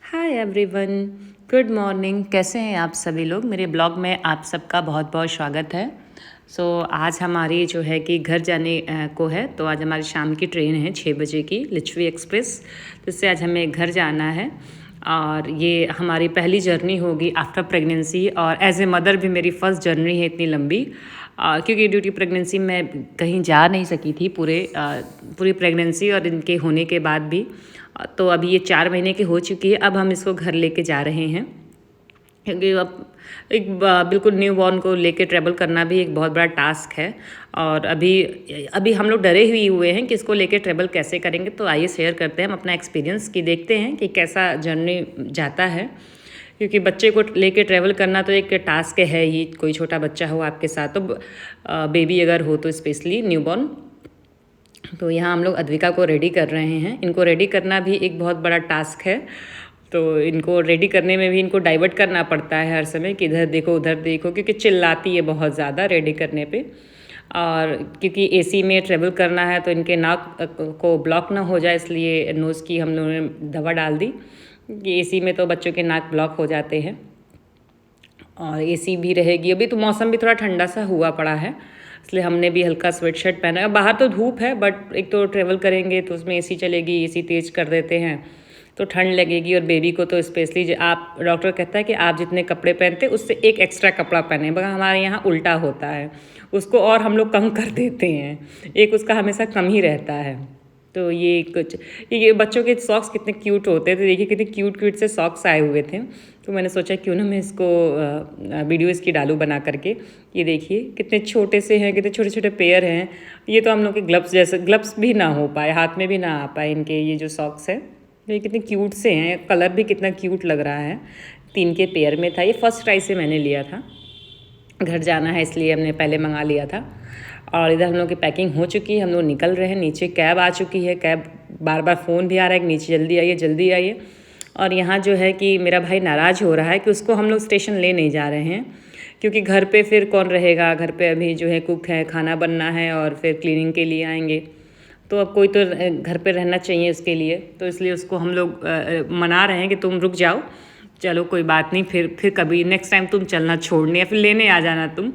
Hi everyone, good morning. कैसे हैं आप सभी लोग? मेरे ब्लॉग में आप सबका बहुत बहुत स्वागत है। आज हमारी जो है कि घर जाने को है। तो आज हमारी शाम की ट्रेन है 6 बजे की, लिच्छवी एक्सप्रेस। तो इससे आज हमें घर जाना है और ये हमारी पहली जर्नी होगी आफ्टर प्रेगनेंसी। और एज ए मदर भी मेरी फ़र्स्ट जर्नी है इतनी लंबी, क्योंकि ड्यूटी प्रेगनेंसी में कहीं जा नहीं सकी थी पूरी प्रेगनेंसी और इनके होने के बाद भी। तो अभी ये 4 महीने की हो चुकी है। अब हम इसको घर लेके जा रहे हैं, क्योंकि अब बिल्कुल न्यू बॉर्न को लेके ट्रैवल करना भी एक बहुत बड़ा टास्क है। और अभी हम लोग डरे हुए हैं कि इसको लेके ट्रैवल कैसे करेंगे। तो आइए शेयर करते हैं हम अपना एक्सपीरियंस, कि देखते हैं कि कैसा जर्नी जाता है। क्योंकि बच्चे को लेके ट्रैवल करना तो एक टास्क है ही। कोई छोटा बच्चा हो आपके साथ, तो बेबी अगर हो तो स्पेशली न्यू बॉर्न। तो यहाँ हम लोग अद्विका को रेडी कर रहे हैं। इनको रेडी करना भी एक बहुत बड़ा टास्क है। तो इनको रेडी करने में भी इनको डाइवर्ट करना पड़ता है हर समय, कि इधर देखो उधर देखो, क्योंकि चिल्लाती है बहुत ज़्यादा रेडी करने पे। और क्योंकि एसी में ट्रेवल करना है तो इनके नाक को ब्लॉक ना हो जाए, इसलिए नोज़ की हम लोगों ने दवा डाल दी। कि एसी में तो बच्चों के नाक ब्लॉक हो जाते हैं। और एसी भी रहेगी। अभी तो मौसम भी थोड़ा ठंडा सा हुआ पड़ा है, इसलिए हमने भी हल्का स्वेट शर्ट पहना है। बाहर तो धूप है, बट एक तो ट्रेवल करेंगे तो उसमें एसी चलेगी, एसी तेज़ कर देते हैं तो ठंड लगेगी। और बेबी को तो स्पेशली आप, डॉक्टर कहता है कि आप जितने कपड़े पहनते हैं उससे एक एक्स्ट्रा कपड़ा पहने, मगर हमारे यहाँ उल्टा होता है, उसको और हम लोग कम कर देते हैं, एक उसका हमेशा कम ही रहता है। तो ये बच्चों के सॉक्स कितने क्यूट होते हैं। तो देखिए कितने क्यूट से सॉक्स आए हुए थे। तो मैंने सोचा क्यों ना मैं इसको वीडियो इसकी डालूँ बना करके। ये देखिए कितने छोटे से हैं, कितने छोटे छोटे पेयर हैं। ये तो हम लोग के ग्लव्स जैसे, ग्लव्स भी ना हो पाए, हाथ में भी ना आ पाए इनके ये जो सॉक्स हैं। ये कितने क्यूट से हैं, कलर भी कितना क्यूट लग रहा है। 3 के पेयर में था। ये फर्स्ट ट्राई से मैंने लिया था। घर जाना है इसलिए हमने पहले मंगा लिया था। और इधर हम लोग की पैकिंग हो चुकी है, हम लोग निकल रहे हैं। नीचे कैब आ चुकी है। कैब बार बार फ़ोन भी आ रहा है कि नीचे जल्दी आइए जल्दी आइए। और यहाँ जो है कि मेरा भाई नाराज़ हो रहा है कि उसको हम लोग स्टेशन ले नहीं जा रहे हैं, क्योंकि घर पे फिर कौन रहेगा। घर पे अभी जो है कुक है, खाना बनना है और फिर क्लीनिंग के लिए आएंगे। तो अब कोई तो घर पे रहना चाहिए उसके लिए। तो इसलिए उसको हम लोग मना रहे हैं कि तुम रुक जाओ, चलो कोई बात नहीं, फिर कभी नेक्स्ट टाइम तुम चलना छोड़ने या फिर लेने आ जाना तुम।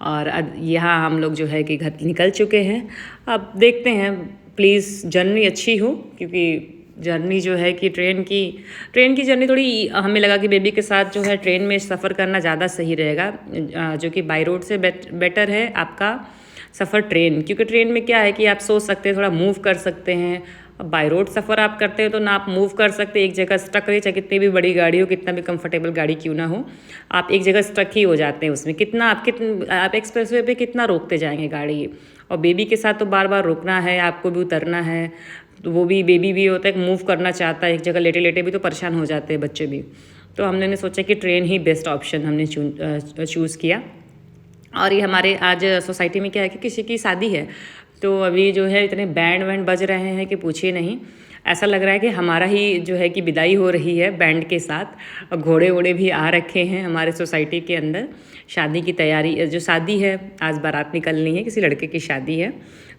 और यहाँ हम लोग जो है कि घर निकल चुके हैं। अब देखते हैं, प्लीज़ जर्नी अच्छी हो, क्योंकि जर्नी जो है कि ट्रेन की जर्नी थोड़ी, हमें लगा कि बेबी के साथ जो है ट्रेन में सफ़र करना ज़्यादा सही रहेगा, जो कि बाई रोड से बेटर है आपका सफ़र ट्रेन। क्योंकि ट्रेन में क्या है कि आप सोच सकते हैं, थोड़ा मूव कर सकते हैं। अब बाई रोड सफ़र आप करते हो तो ना आप मूव कर सकते, एक जगह स्टक रहे, चाहे कितनी भी बड़ी गाड़ी हो, कितना भी कंफर्टेबल गाड़ी क्यों ना हो, आप एक जगह स्टक ही हो जाते हैं उसमें। आप एक्सप्रेसवे पे कितना रोकते जाएंगे गाड़ी। और बेबी के साथ तो बार बार रुकना है, आपको भी उतरना है। तो वो भी, बेबी भी होता है, मूव करना चाहता है एक जगह, लेटे लेटे भी तो परेशान हो जाते हैं बच्चे भी। तो हमने सोचा कि ट्रेन ही बेस्ट ऑप्शन हमने चूज़ किया। और ये हमारे आज सोसाइटी में क्या है कि किसी की शादी है, तो अभी जो है इतने बैंड वैंड बज रहे हैं कि पूछिए नहीं। ऐसा लग रहा है कि हमारा ही जो है कि विदाई हो रही है बैंड के साथ। घोड़े वोड़े भी आ रखे हैं हमारे सोसाइटी के अंदर। शादी की तैयारी, जो शादी है आज बारात निकलनी है, किसी लड़के की शादी है,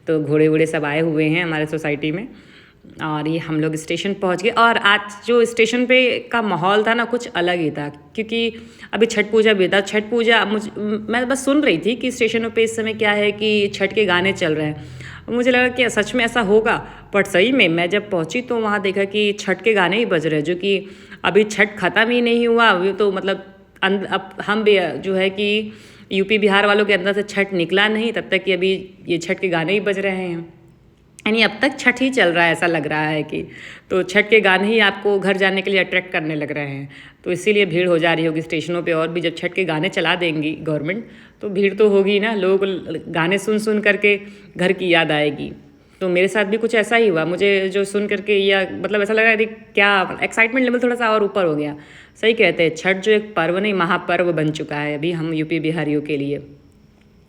तो घोड़े वोड़े सब आए हुए हैं हमारे सोसाइटी में। और ये हम लोग स्टेशन पहुंच गए। और आज जो स्टेशन पे का माहौल था ना, कुछ अलग ही था, क्योंकि अभी छठ पूजा भी था। छठ पूजा मैं बस सुन रही थी कि स्टेशनों पे इस समय क्या है कि छठ के गाने चल रहे हैं। मुझे लगा कि सच में ऐसा होगा, बट सही में मैं जब पहुंची तो वहाँ देखा कि छठ के गाने ही बज रहे हैं, जो कि अभी छठ ख़त्म ही नहीं हुआ। अभी तो मतलब अब हम भी जो है कि यूपी बिहार वालों के अंदर से छठ निकला नहीं, तब तक कि अभी ये छठ के गाने ही बज रहे हैं। यानी अब तक छठ ही चल रहा है, ऐसा लग रहा है कि तो छठ के गाने ही आपको घर जाने के लिए अट्रैक्ट करने लग रहे हैं। तो इसीलिए भीड़ हो जा रही होगी स्टेशनों पे। और भी जब छठ के गाने चला देंगी गवर्नमेंट, तो भीड़ तो होगी ना, लोग गाने सुन करके घर की याद आएगी। तो मेरे साथ भी कुछ ऐसा ही हुआ। मुझे जो सुन करके, या मतलब ऐसा लगा कि क्या एक्साइटमेंट लेवल थोड़ा सा और ऊपर हो गया। सही कहते हैं, छठ जो एक पर्व नहीं, महापर्व बन चुका है अभी हम यूपी बिहारियों के लिए।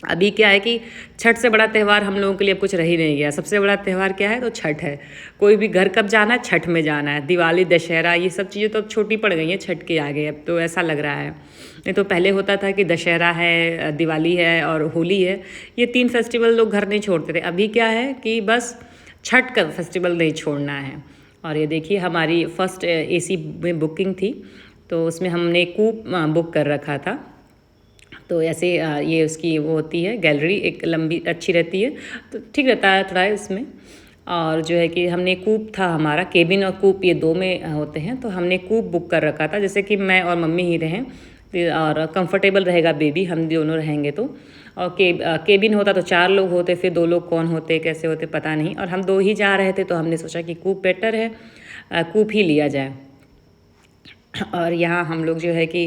अभी क्या है कि छठ से बड़ा त्यौहार हम लोगों के लिए अब कुछ रह ही नहीं गया। सबसे बड़ा त्यौहार क्या है, तो छठ है। कोई भी घर कब जाना है, छठ में जाना है। दिवाली, दशहरा, ये सब चीज़ें तो अब छोटी पड़ गई हैं छठ के आगे। अब तो ऐसा लग रहा है, नहीं तो पहले होता था कि दशहरा है, दिवाली है और होली है, ये 3 फेस्टिवल लोग घर नहीं छोड़ते थे। अभी क्या है कि बस छठ का फेस्टिवल नहीं छोड़ना है। और ये देखिए हमारी फर्स्ट एसी में बुकिंग थी, तो उसमें हमने कूप बुक कर रखा था। तो ऐसे ये उसकी वो होती है गैलरी, एक लंबी अच्छी रहती है, तो ठीक रहता है थोड़ा इसमें। और जो है कि हमने कूप था हमारा, केबिन और कूप ये दो में होते हैं, तो हमने कूप बुक कर रखा था, जैसे कि मैं और मम्मी ही रहें और कंफर्टेबल रहेगा बेबी, हम दोनों रहेंगे तो। और केबिन होता तो 4 लोग होते, फिर 2 लोग कौन होते कैसे होते पता नहीं, और हम 2 ही जा रहे थे, तो हमने सोचा कि कूप बेटर है, कूप ही लिया जाए। और यहाँ हम लोग जो है कि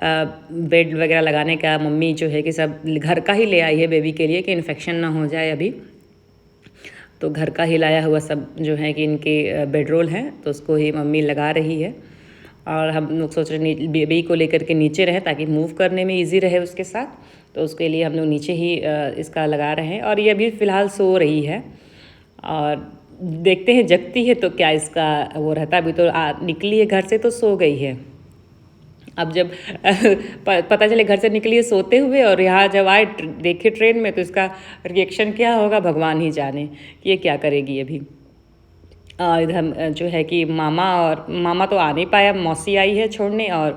बेड वगैरह लगाने का मम्मी जो है कि सब घर का ही ले आई है बेबी के लिए, कि इन्फेक्शन ना हो जाए अभी, तो घर का ही लाया हुआ सब जो है कि इनके बेड रोल हैं, तो उसको ही मम्मी लगा रही है। और हम लोग सोच रहे बेबी को लेकर के नीचे रहे ताकि मूव करने में इजी रहे उसके साथ, तो उसके लिए हम लोग नीचे ही इसका लगा रहे हैं। और ये अभी फ़िलहाल सो रही है, और देखते हैं जगती है तो क्या इसका वो रहता है। अभी तो निकली है घर से तो सो गई है। अब जब पता चले घर से निकली है सोते हुए और यहाँ जब आए देखे ट्रेन में, तो इसका रिएक्शन क्या होगा भगवान ही जाने कि ये क्या करेगी अभी। इधर जो है कि मामा तो आ नहीं पाया, मौसी आई है छोड़ने, और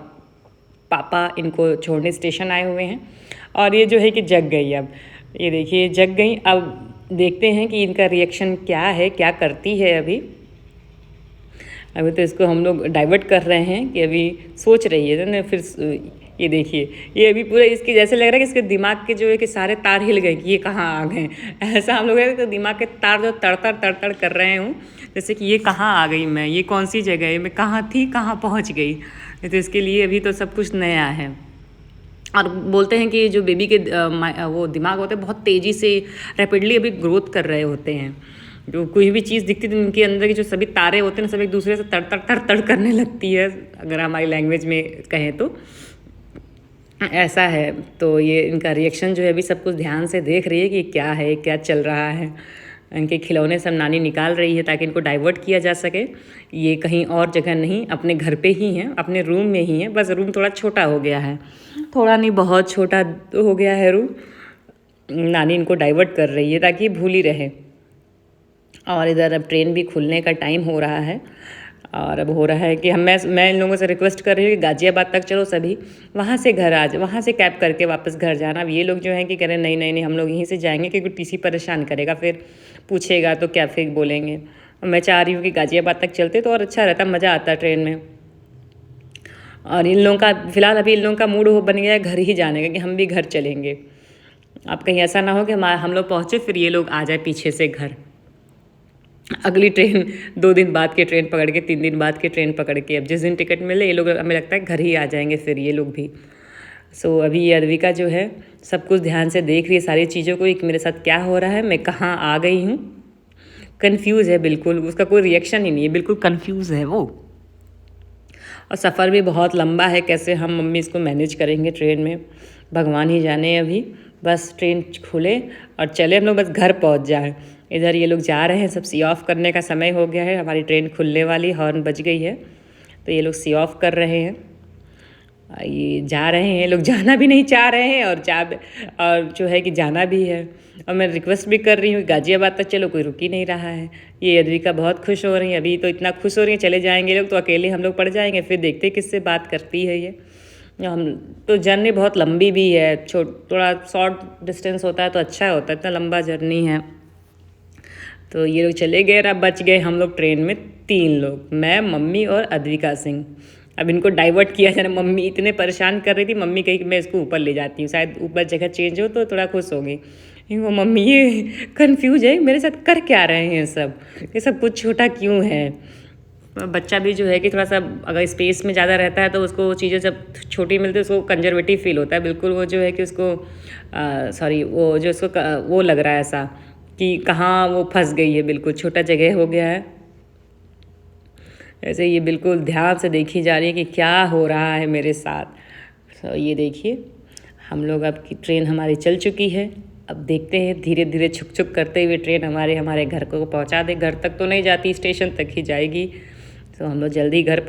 पापा इनको छोड़ने स्टेशन आए हुए हैं। और ये जो है कि जग गई, अब ये देखिए जग गई। अब देखते हैं कि इनका रिएक्शन क्या है, क्या करती है अभी तो इसको हम लोग डाइवर्ट कर रहे हैं कि अभी सोच रही है ना। फिर ये देखिए, ये अभी पूरा इसके जैसे लग रहा है कि इसके दिमाग के जो है कि सारे तार हिल गए कि ये कहाँ आ गए। ऐसा हम लोग है तो दिमाग के तार जो तड़तड़ कर रहे हूँ, जैसे कि ये कहाँ आ गई, मैं ये कौन सी जगह है, मैं कहाँ थी कहाँ पहुँच गई। तो इसके लिए अभी तो सब कुछ नया है। और बोलते हैं कि जो बेबी के वो दिमाग होते हैं बहुत तेज़ी से रैपिडली अभी ग्रोथ कर रहे होते हैं। जो कोई भी चीज़ दिखती है उनके अंदर के जो सभी तारे होते हैं सब एक दूसरे से तड़ करने लगती है, अगर हमारी लैंग्वेज में कहें तो ऐसा है। तो ये इनका रिएक्शन जो है अभी सब कुछ ध्यान से देख रही है कि क्या है, क्या चल रहा है। इनके खिलौने सब नानी निकाल रही है ताकि इनको डाइवर्ट किया जा सके। ये कहीं और जगह नहीं, अपने घर पे ही हैं, अपने रूम में ही हैं, बस रूम थोड़ा छोटा हो गया है, थोड़ा नहीं बहुत छोटा हो गया है रूम। नानी इनको डाइवर्ट कर रही है ताकि भूल ही रहे। और इधर अब ट्रेन भी खुलने का टाइम हो रहा है, और अब हो रहा है कि मैं इन लोगों से रिक्वेस्ट कर रही हूँ कि गाज़ियाबाद तक चलो सभी, वहाँ से घर आ जाए, वहाँ से कैब करके वापस घर जाना। अब ये लोग जो हैं कि कह रहे नहीं नहीं नहीं, हम लोग यहीं से जाएंगे, क्योंकि टीसी परेशान करेगा, फिर पूछेगा तो क्या फिर बोलेंगे। और मैं चाह रही हूँ कि गाज़ियाबाद तक चलते तो और अच्छा रहता, मज़ा आता ट्रेन में। और इन लोगों का फ़िलहाल अभी इन लोगों का मूड हो बन गया है घर ही जाने का, कि हम भी घर चलेंगे। अब कहीं ऐसा ना हो कि हम लोग पहुँचे फिर ये लोग आ जाए पीछे से घर। अगली ट्रेन 2 दिन बाद की ट्रेन पकड़ के, 3 दिन बाद की ट्रेन पकड़ के, अब जिस दिन टिकट मिले ये लोग हमें लगता है घर ही आ जाएंगे फिर ये लोग भी। सो अभी ये अद्विका जो है सब कुछ ध्यान से देख रही है सारी चीज़ों को, कि मेरे साथ क्या हो रहा है, मैं कहाँ आ गई हूँ। कन्फ्यूज़ है बिल्कुल, उसका कोई रिएक्शन ही नहीं है, बिल्कुल कन्फ्यूज़ है वो। और सफ़र भी बहुत लंबा है, कैसे हम मम्मी इसको मैनेज करेंगे ट्रेन में भगवान ही जाने। अभी बस ट्रेन खुले और चले, हम लोग बस घर पहुंच जाए। इधर ये लोग जा रहे हैं, सब सी ऑफ करने का समय हो गया है, हमारी ट्रेन खुलने वाली, हॉर्न बज गई है, तो ये लोग सी ऑफ कर रहे हैं। ये जा रहे हैं, लोग जाना भी नहीं चाह रहे हैं, और जो है कि जाना भी है। और मैं रिक्वेस्ट भी कर रही हूँ गाज़ियाबाद तक चलो, कोई रुक ही नहीं रहा है। ये अद्विका बहुत खुश हो रही है, अभी तो इतना खुश हो रही है, चले जाएंगे लोग तो अकेले हम लोग पड़ जाएंगे, फिर देखते किससे बात करती है ये। हम तो जर्नी बहुत लंबी भी है, थोड़ा शॉर्ट डिस्टेंस होता है तो अच्छा होता है, इतना लंबा जर्नी है। तो ये लोग चले गए, अब बच गए हम लोग ट्रेन में 3 लोग, मैं, मम्मी और अद्विका सिंह। अब इनको डाइवर्ट किया जाए, मम्मी इतने परेशान कर रही थी, मम्मी कही कि मैं इसको ऊपर ले जाती हूँ, शायद ऊपर जगह चेंज हो तो थोड़ा खुश होगी। वो मम्मी ये कंफ्यूज है मेरे साथ कर क्या रहे हैं सब, ये सब कुछ छोटा क्यों है। बच्चा भी जो है कि थोड़ा सा अगर स्पेस में ज़्यादा रहता है तो उसको चीज़ें जब छोटी मिलती है उसको कंजर्वेटिव फील होता है, बिल्कुल वो जो है कि उसको सॉरी वो जो उसको वो लग रहा है ऐसा कि कहाँ वो फंस गई है, बिल्कुल छोटा जगह हो गया है। ऐसे ये बिल्कुल ध्यान से देखी जा रही है कि क्या हो रहा है मेरे साथ। तो ये देखिए हम लोग अब की ट्रेन हमारी चल चुकी है, अब देखते हैं धीरे धीरे छुक छुक करते हुए ट्रेन हमारे घर को पहुंचा दे। घर तक तो नहीं जाती, स्टेशन तक ही जाएगी, तो हम लोग जल्दी घर